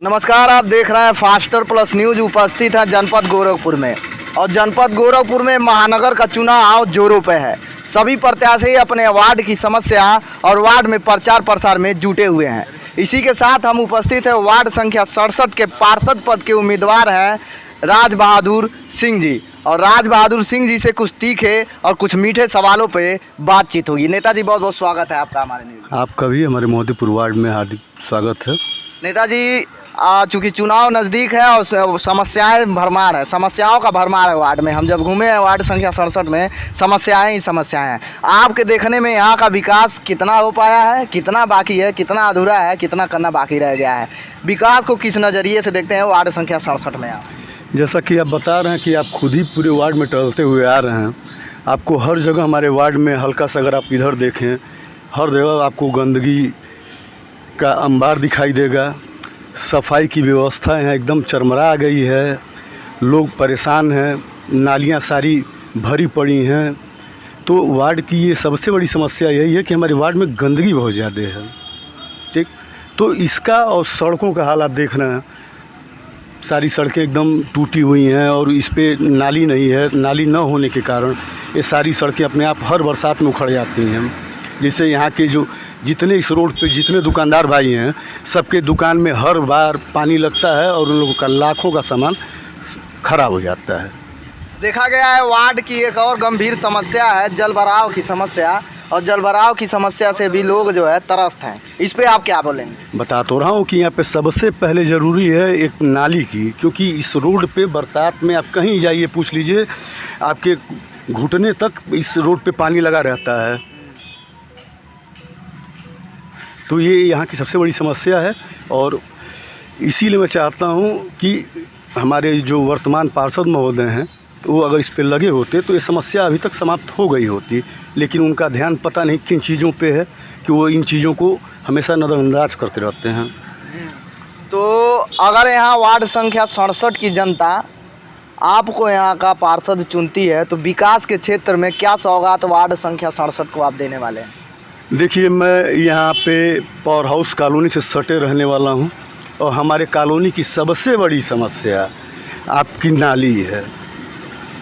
नमस्कार, आप देख रहे हैं फास्टर प्लस न्यूज। उपस्थित है जनपद गोरखपुर में और जनपद गोरखपुर में महानगर का चुनाव जोरों पे है। सभी प्रत्याशी अपने वार्ड की समस्या और वार्ड में प्रचार प्रसार में जुटे हुए हैं। इसी के साथ हम उपस्थित है वार्ड संख्या 67 के पार्षद पद के उम्मीदवार हैं राज बहादुर सिंह जी। और राज बहादुर सिंह जी से कुछ तीखे और कुछ मीठे सवालों पे बातचीत होगी। नेताजी, बहुत बहुत स्वागत है आपका हमारे न्यूज। आपका भी हमारे मोदीपुर वार्ड में हार्दिक स्वागत है। नेताजी, चूँकि चुनाव नज़दीक है और समस्याएं भरमार है, समस्याओं का भरमार है वार्ड में। हम जब घूमे हैं वार्ड संख्या 67 में, समस्याएं ही समस्याएं हैं। आपके देखने में यहाँ का विकास कितना हो पाया है, कितना बाकी है, कितना अधूरा है, कितना करना बाकी रह गया है? विकास को किस नज़रिए से देखते हैं वार्ड संख्या 67 में आप? जैसा कि आप बता रहे हैं कि आप खुद ही पूरे वार्ड में टहलते हुए आ रहे हैं, आपको हर जगह हमारे वार्ड में हल्का सा अगर आप इधर देखें, हर जगह आपको गंदगी का अंबार दिखाई देगा। सफाई की व्यवस्था यहाँ एकदम चरमरा गई है, लोग परेशान हैं, नालियाँ सारी भरी पड़ी हैं। तो वार्ड की ये सबसे बड़ी समस्या यही है कि हमारे वार्ड में गंदगी बहुत ज़्यादा है। ठीक, तो इसका और सड़कों का हाल आप देख रहे हैं, सारी सड़कें एकदम टूटी हुई हैं और इस पे नाली नहीं है। नाली न होने के कारण ये सारी सड़कें अपने आप हर बरसात में उखड़ जाती हैं। जिससे यहाँ के जो जितने इस रोड पे जितने दुकानदार भाई हैं, सबके दुकान में हर बार पानी लगता है और उन लोगों का लाखों का सामान खराब हो जाता है। देखा गया है वार्ड की एक और गंभीर समस्या है जलभराव की समस्या, और जलभराव की समस्या से भी लोग जो है त्रस्त हैं। इस पे आप क्या बोलेंगे? बता तो रहा हूँ कि यहाँ पे सबसे पहले ज़रूरी है एक नाली की, क्योंकि इस रोड पे बरसात में आप कहीं जाइए पूछ लीजिए, आपके घुटने तक इस रोड पे पानी लगा रहता है। तो ये यहाँ की सबसे बड़ी समस्या है और इसीलिए मैं चाहता हूँ कि हमारे जो वर्तमान पार्षद महोदय हैं, वो अगर इस पे लगे होते तो ये समस्या अभी तक समाप्त हो गई होती। लेकिन उनका ध्यान पता नहीं किन चीज़ों पे है कि वो इन चीज़ों को हमेशा नज़रअंदाज करते रहते हैं। तो अगर यहाँ वार्ड संख्या 67 की जनता आपको यहाँ का पार्षद चुनती है तो विकास के क्षेत्र में क्या सौगात वार्ड संख्या 67 को आप देने वाले हैं? देखिए, मैं यहाँ पे पावर हाउस कॉलोनी से सटे रहने वाला हूँ और हमारे कॉलोनी की सबसे बड़ी समस्या आपकी नाली है।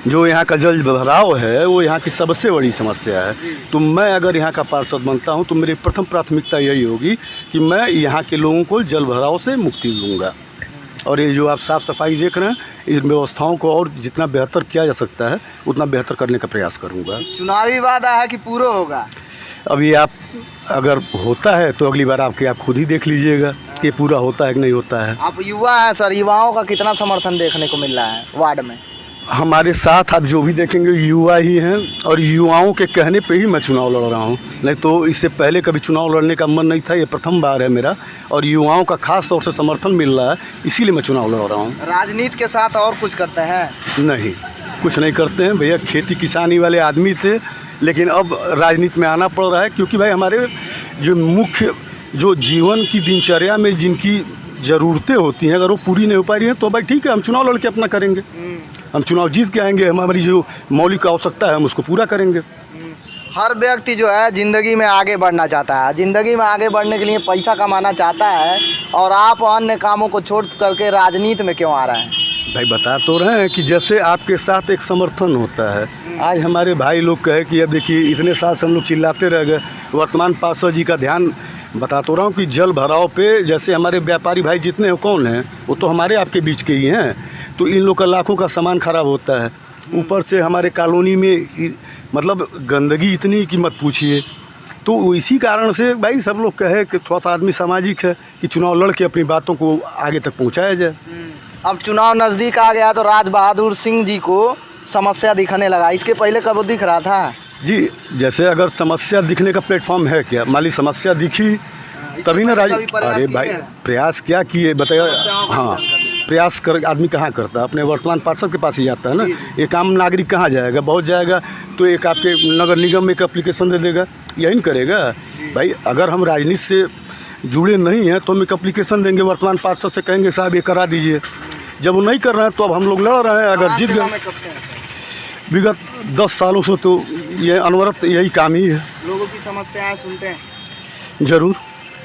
जो यहाँ का जल भराव है वो यहाँ की सबसे बड़ी समस्या है। तो मैं अगर यहाँ का पार्षद बनता हूँ तो मेरी प्रथम प्राथमिकता यही होगी कि मैं यहाँ के लोगों को जल भराव से मुक्ति दूँगा। और ये जो आप साफ़ सफाई देख रहे हैं, इस व्यवस्थाओं को और जितना बेहतर किया जा सकता है उतना बेहतर करने का प्रयास करूँगा। चुनावी वादा है कि पूरा होगा? अब ये आप अगर होता है तो अगली बार आप खुद ही देख लीजिएगा कि पूरा होता है कि नहीं होता है। आप युवा हैं सर, युवाओं का कितना समर्थन देखने को मिल रहा है वार्ड में? हमारे साथ आप जो भी देखेंगे युवा ही हैं और युवाओं के कहने पे ही मैं चुनाव लड़ रहा हूँ, नहीं तो इससे पहले कभी चुनाव लड़ने का मन नहीं था। ये प्रथम बार है मेरा और युवाओं का खास तौर से समर्थन मिल रहा है, इसीलिए मैं चुनाव लड़ रहा हूँ। राजनीति के साथ और कुछ करते हैं? नहीं, कुछ नहीं करते हैं भैया। खेती किसानी वाले आदमी थे, लेकिन अब राजनीति में आना पड़ रहा है क्योंकि भाई हमारे जो मुख्य जो जीवन की दिनचर्या में जिनकी ज़रूरतें होती हैं, अगर वो पूरी नहीं हो पा रही हैं तो भाई ठीक है, हम चुनाव लड़ के अपना करेंगे। हम चुनाव जीत के आएंगे, हमारी जो मौलिक आवश्यकता है हम उसको पूरा करेंगे। हर व्यक्ति जो है ज़िंदगी में आगे बढ़ना चाहता है, ज़िंदगी में आगे बढ़ने के लिए पैसा कमाना चाहता है, और आप अन्य कामों को छोड़ करके राजनीति में क्यों आ रहे हैं? भाई बता तो रहे हैं कि जैसे आपके साथ एक समर्थन होता है। आज हमारे भाई लोग कहे कि अब देखिए इतने साल से हम लोग चिल्लाते रह गए, वर्तमान पार्षद जी का ध्यान, बता तो रहा हूँ कि जल भराव पे जैसे हमारे व्यापारी भाई जितने हैं कौन हैं, वो तो हमारे आपके बीच के ही हैं। तो इन लोग का लाखों का सामान खराब होता है। ऊपर से हमारे कॉलोनी में मतलब गंदगी इतनी कि मत पूछिए। तो इसी कारण से भाई सब लोग कहे कि थोड़ा सा आदमी सामाजिक है कि चुनाव लड़ के अपनी बातों को आगे तक पहुँचाया जाए। अब चुनाव नज़दीक आ गया तो राज बहादुर सिंह जी को समस्या दिखने लगा, इसके पहले कब दिख रहा था? जी, जैसे अगर समस्या दिखने का प्लेटफॉर्म है क्या, माली समस्या दिखी तभी ना राज। अरे भाई प्रयास क्या किए बताइए? हाँ, प्रयास कर आदमी कहाँ करता है? अपने वर्तमान पार्षद के पास ही जाता है ना। एक आम नागरिक कहाँ जाएगा? बहुत जाएगा तो एक आपके नगर निगम में एक एप्लीकेशन दे देगा, यही नहीं करेगा भाई। अगर हम राजनीति से जुड़े नहीं हैं तो हम एक एप्लीकेशन देंगे वर्तमान पार्षद से, कहेंगे साहब ये करा दीजिए। जब वो नहीं कर रहे हैं तो अब हम लोग लड़ रहे हैं। अगर जीत गए, विगत 10 सालों से तो ये अनवरत यही काम ही है। लोगों की समस्याएं सुनते हैं? ज़रूर,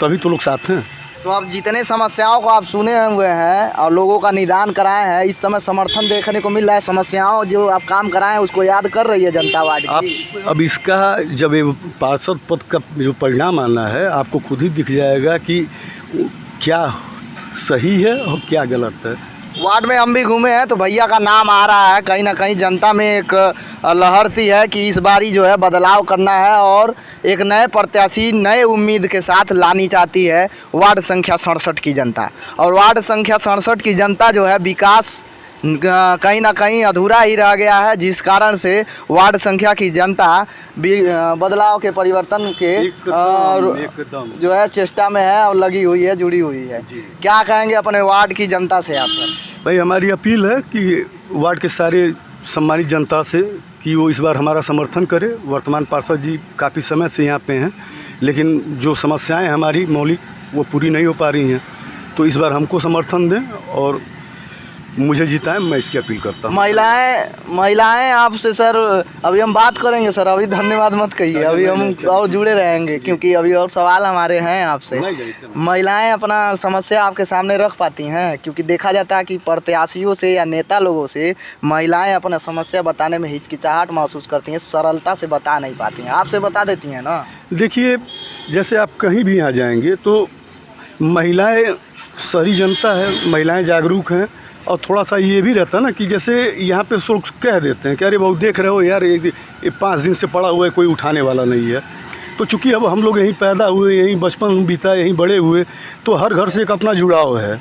तभी तो लोग साथ हैं। तो अब जितने समस्याओं को आप सुने हुए हैं और लोगों का निदान कराए हैं, इस समय समर्थन देखने को मिल रहा है। समस्याओं जो आप काम कराए हैं उसको याद कर रही है जनता वार्ड आप की। अब इसका जब ये पार्षद पद का जो परिणाम आना है आपको खुद ही दिख जाएगा कि क्या सही है और क्या गलत है। वार्ड में हम भी घूमे हैं तो भैया का नाम आ रहा है, कहीं ना कहीं जनता में एक लहर सी है कि इस बारी जो है बदलाव करना है और एक नए प्रत्याशी नए उम्मीद के साथ लानी चाहती है वार्ड संख्या 67 की जनता। और वार्ड संख्या 67 की जनता जो है विकास कहीं ना कहीं अधूरा ही रह गया है, जिस कारण से वार्ड संख्या की जनता बदलाव के परिवर्तन के एकदम जो है चेष्टा में है और लगी हुई है, जुड़ी हुई है। क्या कहेंगे अपने वार्ड की जनता से आप सर? भाई हमारी अपील है कि वार्ड के सारे सम्मानित जनता से कि वो इस बार हमारा समर्थन करे। वर्तमान पार्षद जी काफ़ी समय से यहाँ पे हैं, लेकिन जो समस्याएं हमारी मौलिक वो पूरी नहीं हो पा रही हैं, तो इस बार हमको समर्थन दें और मुझे जिताएं, मैं इसकी अपील करता हूँ। महिलाएं आपसे सर अभी हम बात करेंगे सर, अभी धन्यवाद मत कहिए, अभी हम और जुड़े रहेंगे क्योंकि अभी और सवाल हमारे हैं आपसे। महिलाएं अपना समस्या आपके सामने रख पाती हैं? क्योंकि देखा जाता है कि प्रत्याशियों से या नेता लोगों से महिलाएं अपना समस्या बताने में हिचकिचाहट महसूस करती हैं, सरलता से बता नहीं पाती हैं। आपसे बता देती हैं ना? देखिए, जैसे आप कहीं भी यहाँ जाएंगे तो महिलाएं, सारी जनता है, महिलाएं जागरूक हैं। और थोड़ा सा ये भी रहता है ना कि जैसे यहाँ पे लोग कह देते हैं कि अरे बहुत देख रहे हो यार, ये 5 दिन से पड़ा हुआ है, कोई उठाने वाला नहीं है। तो चूँकि अब हम लोग यहीं पैदा हुए, यहीं बचपन बीता, यहीं बड़े हुए, तो हर घर से एक अपना जुड़ाव है।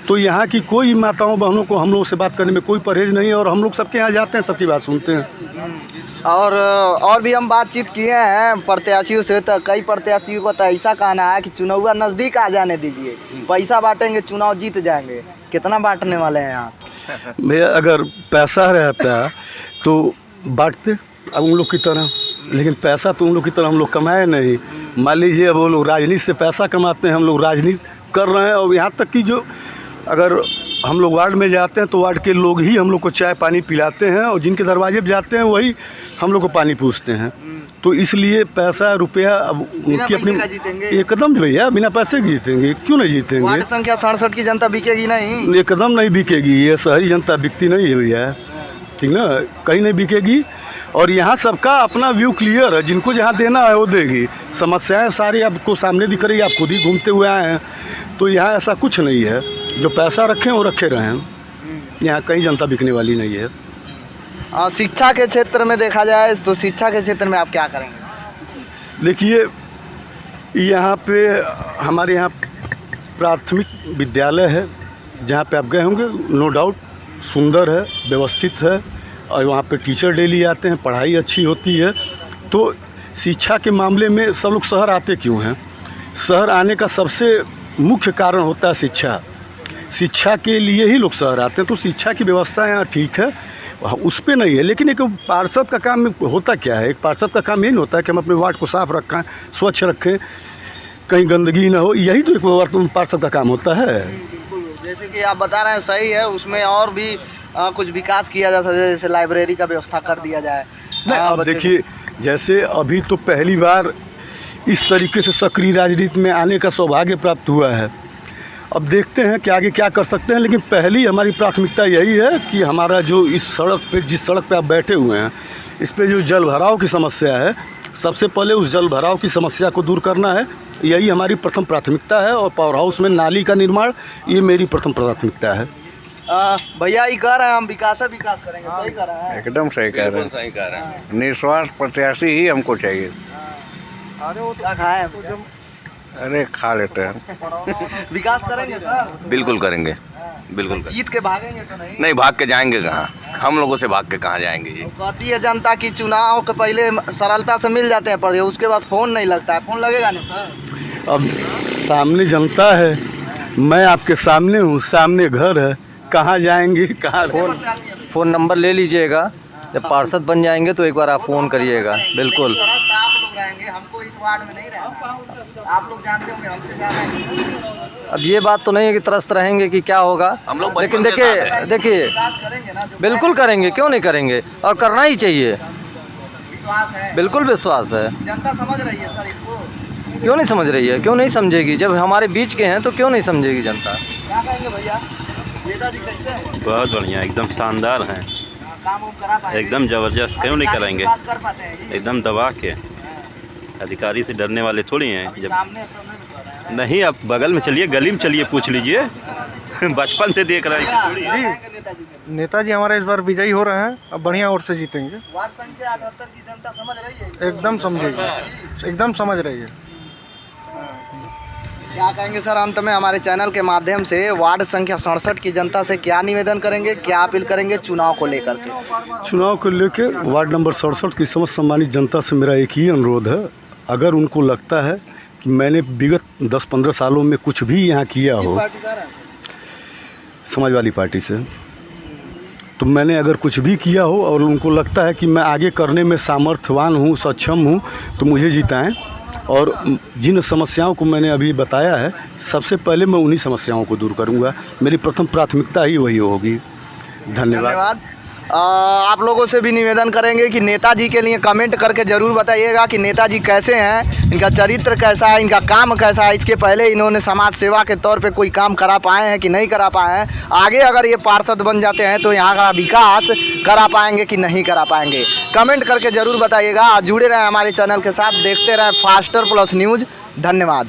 तो यहाँ की कोई माताओं बहनों को हम लोग से बात करने में कोई परहेज नहीं है और हम लोग सबके यहाँ जाते हैं, सबकी बात सुनते हैं। और भी हम बातचीत किए हैं प्रत्याशियों से, तो कई प्रत्याशियों का तो ऐसा कहना है कि चुनाव नज़दीक आ जाने दीजिए, पैसा बांटेंगे, चुनाव जीत जाएंगे। कितना बांटने वाले हैं आप? भैया अगर पैसा रहता तो बांटते अब उन लोग की तरह, लेकिन पैसा तो उन लोग की तरह हम लोग कमाए नहीं। मान लीजिए अब वो लोग राजनीति से पैसा कमाते हैं, हम लोग राजनीति कर रहे हैं। और यहाँ तक कि जो अगर हम लोग वार्ड में जाते हैं तो वार्ड के लोग ही हम लोग को चाय पानी पिलाते हैं और जिनके दरवाजे पर जाते हैं वही हम लोग को पानी पूछते हैं। तो इसलिए पैसा रुपया अब उनकी अपनी एकदम भैया बिना पैसे के जीतेंगे, क्यों नहीं जीतेंगे? वार्ड संख्या 67 की जनता बिकेगी नहीं, एकदम नहीं बिकेगी। ये शहरी जनता बिकती नहीं है भैया, ठीक ना, कहीं नहीं बिकेगी। और यहाँ सबका अपना व्यू क्लियर है, जिनको जहाँ देना है वो देगी। समस्याएं सारी आपको सामने दिख रही है, आप खुद ही घूमते हुए आए हैं। तो यहाँ ऐसा कुछ नहीं है, जो पैसा रखें वो रखे रहें। यहाँ कहीं जनता बिकने वाली नहीं है। शिक्षा के क्षेत्र में देखा जाए तो शिक्षा के क्षेत्र में आप क्या करेंगे? देखिए, यहाँ पे हमारे यहाँ प्राथमिक विद्यालय है जहाँ पे आप गए होंगे, नो डाउट सुंदर है, व्यवस्थित है और वहाँ पे टीचर डेली आते हैं, पढ़ाई अच्छी होती है। तो शिक्षा के मामले में सब लोग शहर आते क्यों हैं? शहर आने का सबसे मुख्य कारण होता है शिक्षा। शिक्षा के लिए ही लोग शहर आते हैं। तो शिक्षा की व्यवस्था यहाँ ठीक है, उस पर नहीं है। लेकिन एक पार्षद का काम होता क्या है? एक पार्षद का काम यही होता है कि हम अपने वार्ड को साफ़ रखें, स्वच्छ रखें, कहीं गंदगी ना हो। यही तो एक पार्षद का काम होता है। जैसे कि आप बता रहे हैं सही है, उसमें और भी कुछ विकास किया जा सकता है, जैसे लाइब्रेरी का व्यवस्था कर दिया जाए। नहीं, अब देखिए, जैसे अभी तो पहली बार इस तरीके से सक्रिय राजनीति में आने का सौभाग्य प्राप्त हुआ है। अब देखते हैं कि आगे क्या कर सकते हैं, लेकिन पहली हमारी प्राथमिकता यही है कि हमारा जो इस सड़क पे, जिस सड़क पे आप बैठे हुए हैं, इस पे जो जल भराव की समस्या है, सबसे पहले उस जल भराव की समस्या को दूर करना है। यही हमारी प्रथम प्राथमिकता है। और पावर हाउस में नाली का निर्माण, ये मेरी प्रथम प्राथमिकता है। भैया ये कह रहे हैं हम विकास करेंगे, सही कह रहे हैं? एकदम सही कह रहे हैं। निस्वार्थ प्रत्याशी ही हमको चाहिए। अरे वो क्या खाए? अरे खा लेते हैं। विकास करेंगे सर? बिल्कुल करेंगे, बिल्कुल करेंगे। जीत के भागेंगे तो नहीं? नहीं, भाग के जाएंगे कहाँ? हम लोगों से भाग के कहाँ जाएंगे जी? कहती है जनता की चुनाव के पहले सरलता से मिल जाते हैं पर उसके बाद फ़ोन नहीं लगता है। फ़ोन लगेगा नहीं सर? अब सामने जनता है, मैं आपके सामने हूँ, सामने घर है, कहाँ जाएंगे, कहाँ? फ़ोन नंबर ले लीजिएगा, जब पार्षद बन जाएंगे तो एक बार आप फ़ोन करिएगा। बिल्कुल। आप लोग रहेंगे, हमको इस वार्ड में नहीं रहना। आप लोग जानते होंगे हमसे ज़्यादा। अब ये बात तो नहीं है कि त्रस्त रहेंगे कि क्या होगा, हम लोग लेकिन बचपन के साथ देखिए विकास करेंगे ना? बिल्कुल करेंगे, क्यों नहीं करेंगे, और करना ही चाहिए। विश्वास है, बिल्कुल विश्वास है। जनता समझ रही है सर इनको। क्यों नहीं समझ रही है, क्यों नहीं समझेगी? जब हमारे बीच के हैं तो क्यों नहीं समझेगी जनता? क्या कहेंगे भैया, नेताजी कैसे हैं? बहुत बढ़िया, एकदम शानदार हैं, काम उम करा पाएंगे? एकदम ज़बरदस्त। क्यों नहीं अधिकारी से कराएंगे? बात कर पाते हैं ये? एकदम दबा के। अधिकारी से डरने वाले थोड़ी हैं। अभी जब सामने तो नहीं दिख रहा है। नहीं, आप बगल में चलिए, गली में चलिए, पूछ लीजिए। बचपन से देख रहे हैं थोड़ी। क्या कहेंगे नेताजी के? नेताजी हमारे इस बार विजयी हो रहे हैं, अब बढ़िया ओर से जीतेंगे। वार्ड संख्या 78 की जनता समझ रही है? एकदम समझेगी, एकदम समझ रही है। क्या कहेंगे सर, अंत में हमारे चैनल के माध्यम से वार्ड संख्या 67 की जनता से क्या निवेदन करेंगे, क्या अपील करेंगे चुनाव को लेकर के? चुनाव को लेके वार्ड नंबर 67 की समस्त सम्मानित जनता से मेरा एक ही अनुरोध है, अगर उनको लगता है कि मैंने विगत 10-15 सालों में कुछ भी यहाँ किया किस हो, पार्टी सर? समाजवादी पार्टी से, तो मैंने अगर कुछ भी किया हो और उनको लगता है कि मैं आगे करने में सामर्थ्यवान हूँ, सक्षम हूँ, तो मुझे जिताएं। और जिन समस्याओं को मैंने अभी बताया है, सबसे पहले मैं उन्हीं समस्याओं को दूर करूँगा। मेरी प्रथम प्राथमिकता ही वही होगी। धन्यवाद। आप लोगों से भी निवेदन करेंगे कि नेताजी के लिए कमेंट करके ज़रूर बताइएगा कि नेताजी कैसे हैं, इनका चरित्र कैसा है, इनका काम कैसा है। इसके पहले इन्होंने समाज सेवा के तौर पे कोई काम करा पाए हैं कि नहीं करा पाए हैं, आगे अगर ये पार्षद बन जाते हैं तो यहाँ का विकास करा पाएंगे कि नहीं करा पाएंगे, कमेंट करके ज़रूर बताइएगा। जुड़े रहें हमारे चैनल के साथ, देखते रहें फास्टर प्लस न्यूज़। धन्यवाद।